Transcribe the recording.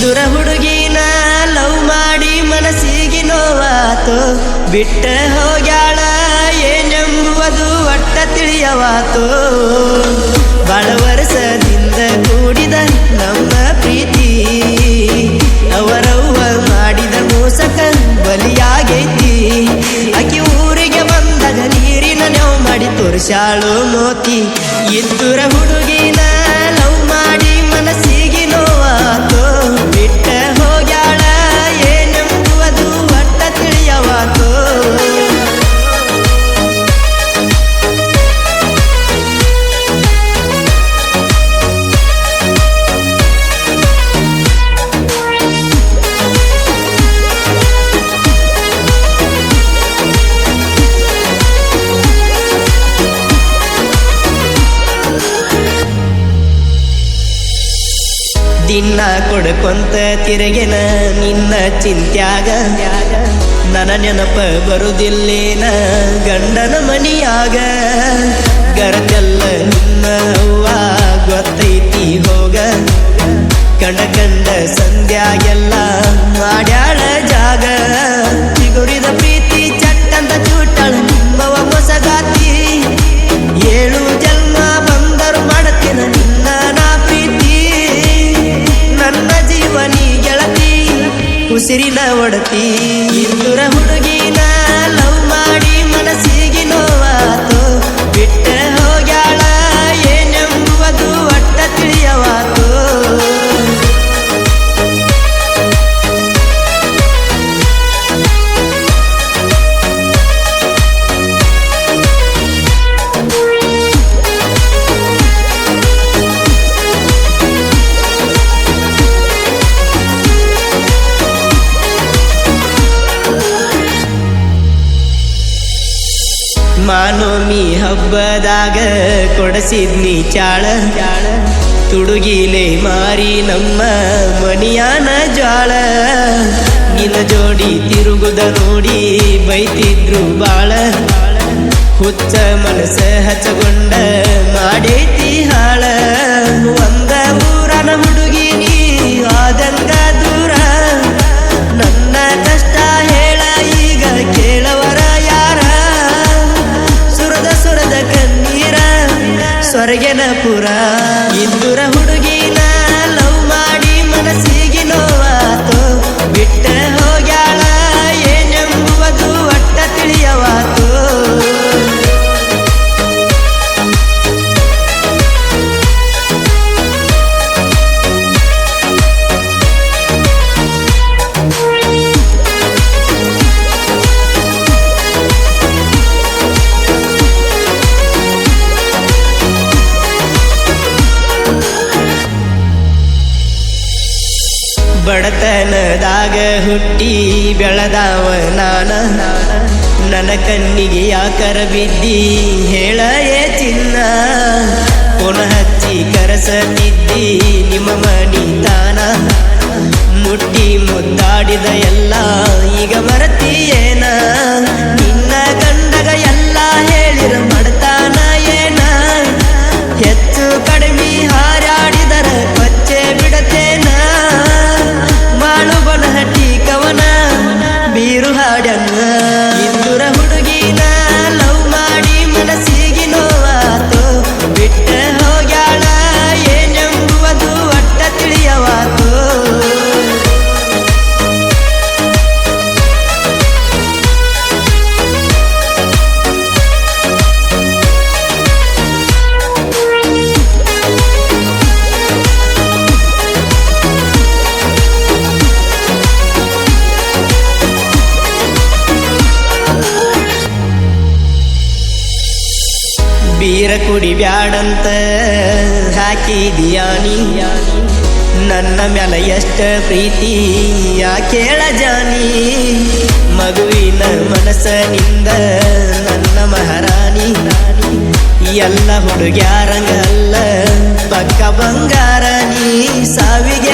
ಇದ್ದುರ ಹುಡುಗಿನ ಲವ್ ಮಾಡಿ ಮನಸ್ಸಿಗೆ ನೋವಾತು, ಬಿಟ್ಟ ಹೋಗ್ಯಾಳ ಏನೆಂಬುವುದು ಒಟ್ಟ ತಿಳಿಯವಾತು. ಬಾಳ ವರ್ಷದಿಂದ ಕೂಡಿದ ನಮ್ಮ ಪ್ರೀತಿ ಅವರವ್ವ ಮಾಡಿದ ಮೋಸಕ ಬಲಿಯಾಗೈತಿ. ಆಕಿ ಊರಿಗೆ ಬಂದಾಗ ನೀರಿನ ನೆವ್ ಮಾಡಿ ತೋರಿಸಾಳು ಮೋತಿ. ಇದ್ದುರ ಹುಡುಗಿನ ಲವ್ ಮಾಡಿ ಮನಸ್ಸಿಗೆ ನೋವಾತು, ಬಿಟ್ಟ ಹೋಗ್ಯಾಳ ಏನೆಂಬುವುದು ಒಟ್ಟ ತಿಳಿಯವಾತು. ದಿನ ಕೊಡ್ಕೊಂತ ತಿರುಗಿನ ನಿನ್ನ ಚಿಂತ್ಯಾಗ, ನನ್ನ ನೆನಪ ಬರುದಿಲ್ಲೇನ ಗಂಡನ ಮನಿಯಾಗ. ಗರತೆಲ್ಲ ನಿನ್ನ ಅವ್ವ ಗೊತ್ತೈತಿ ಹೋಗ, ಕಂಡ ಸಂಧ್ಯಾಗೆಲ್ಲ ಮಾಡ್ಯಾಳ ಜಾಗ. ಚಿಗುರಿದ ಪ್ರೀತಿ ಚಟ್ಟಂತ ಚೂಟಾಳ ನಿಮ್ಮವ ಮೊಸಗಾತಿ. 7 ಜನ್ಮ ಬಂದರು ಮಾಡತ್ತಿನ ನಿನ್ನ ನಾ ಪ್ರೀತಿ. ನನ್ನ ಜೀವನಿ ಗೆಳತಿ ಉಸಿರಿನ ಒಡತಿ. ಇದ್ದುರ ಹುಡುಗಿನ ಲವ್ ಮಾಡಿ ಮನಸ್ಸಿಗೆ ನೋವಾತು, ಬಿಟ್ಟ ಹೋಗ್ಯಾಳ ಏನೆಂಬುವುದು ಒಟ್ಟ ತಿಳಿಯವಾತು. ಮಾನೋಮಿ ಹಬ್ಬದಾಗ ಕೊಡಸಿದ್ನಿ ಚಾಳ, ತುಡುಗಿಲೆ ಮಾರಿ ನಮ್ಮ ಮನಿಯಾನ ಜ್ವಾಳ. ನಿನ್ನ ಜೋಡಿ ತಿರುಗುದ ನೋಡಿ ಬೈತಿದ್ರು ಬಾಳ, ಹುಚ್ಚ ಮನಸ ಹಚ್ಚಗೊಂಡ ಮಾಡೈತಿ ಹಾಳ. ಒಂದ ಊರನ ಹುಡುಗಿ ನೀ ಆದಂಗ ದೂರ, ನನ್ನ ಕಷ್ಟ ಹೇಳ ಈಗ ಕೇಳವರ ಯಾರ. ಸುರದ ಕಣ್ಣೀರ ಸ್ವರ್ಗನ ಪುರ. ಇದ್ದುರ ಹುಡುಗಿನ ಲವ್ ಮಾಡಿ ಮನಸ್ಸಿಗೆ ನೋವಾತು, ಬಿಟ್ಟ ಹೋಗ್ಯಾಳ ಏನೆಂಬುವುದು ಒಟ್ಟ ತಿಳಿಯವಾತು. ಬಡತನದಾಗ ಹುಟ್ಟಿ ಬೆಳೆದಾವ ನಾನ, ನನ್ನ ಕಣ್ಣಿಗೆ ಯಾಕರ ಬಿದ್ದಿ ಹೇಳ ಏ ಚಿನ್ನ. ಪುನಃ ಹಚ್ಚಿ ಕರಸತಿದ್ದಿ ನಿಮ್ಮ ಮನಿ ತಾನ, ಮುಟ್ಟಿ ಮುದ್ದಾಡಿದ ಎಲ್ಲ ಈಗ ಮರತಿಯೇನ. ನಿನ್ನ ಗಂಡಗ ಎಲ್ಲ ಹೇಳಿರ ಮಡ್ತಾನ ಏನ, ಹೆಚ್ಚು ಕಡಿಮೆ ಹಾರಾಡಿದರ ಪಚ್ಚೆ ಬಿಡತೇನ. ಮಾಳು ಬನಹಟ್ಟಿ ಕವನ ಬೀರು ಹಾಡ್ಯನ್ನ. ಇದ್ದುರ ಹುಡುಗಿನ ಲವ್ ಮಾಡಿ ಮನಸ್ಸಿಗೆ ನೋವಾತು, ಬಿಟ್ಟ ಹೋಗ್ಯಾಳ ಏನೆಂಬುವುದು ಒಟ್ಟ ತಿಳಿಯವಾತು. ಬೀರ ಕುಡಿ ಬ್ಯಾಡಂತ ಹಾಕಿದಿಯಾನಿ, ನನ್ನ ಮ್ಯಾಲ ಎಷ್ಟ ಪ್ರೀತಿ ಯಾಕೇಳ ಜಾನಿ. ಮಗುವಿನ ಮನಸ್ಸನಿಂದ ನನ್ನ ಮಹಾರಾಣಿ, ಎಲ್ಲ ಹುಡುಗ್ಯಾರಂಗಲ್ಲ ಪಕ್ಕ ಬಂಗಾರ ನೀ. ಸಾವಿಗೆ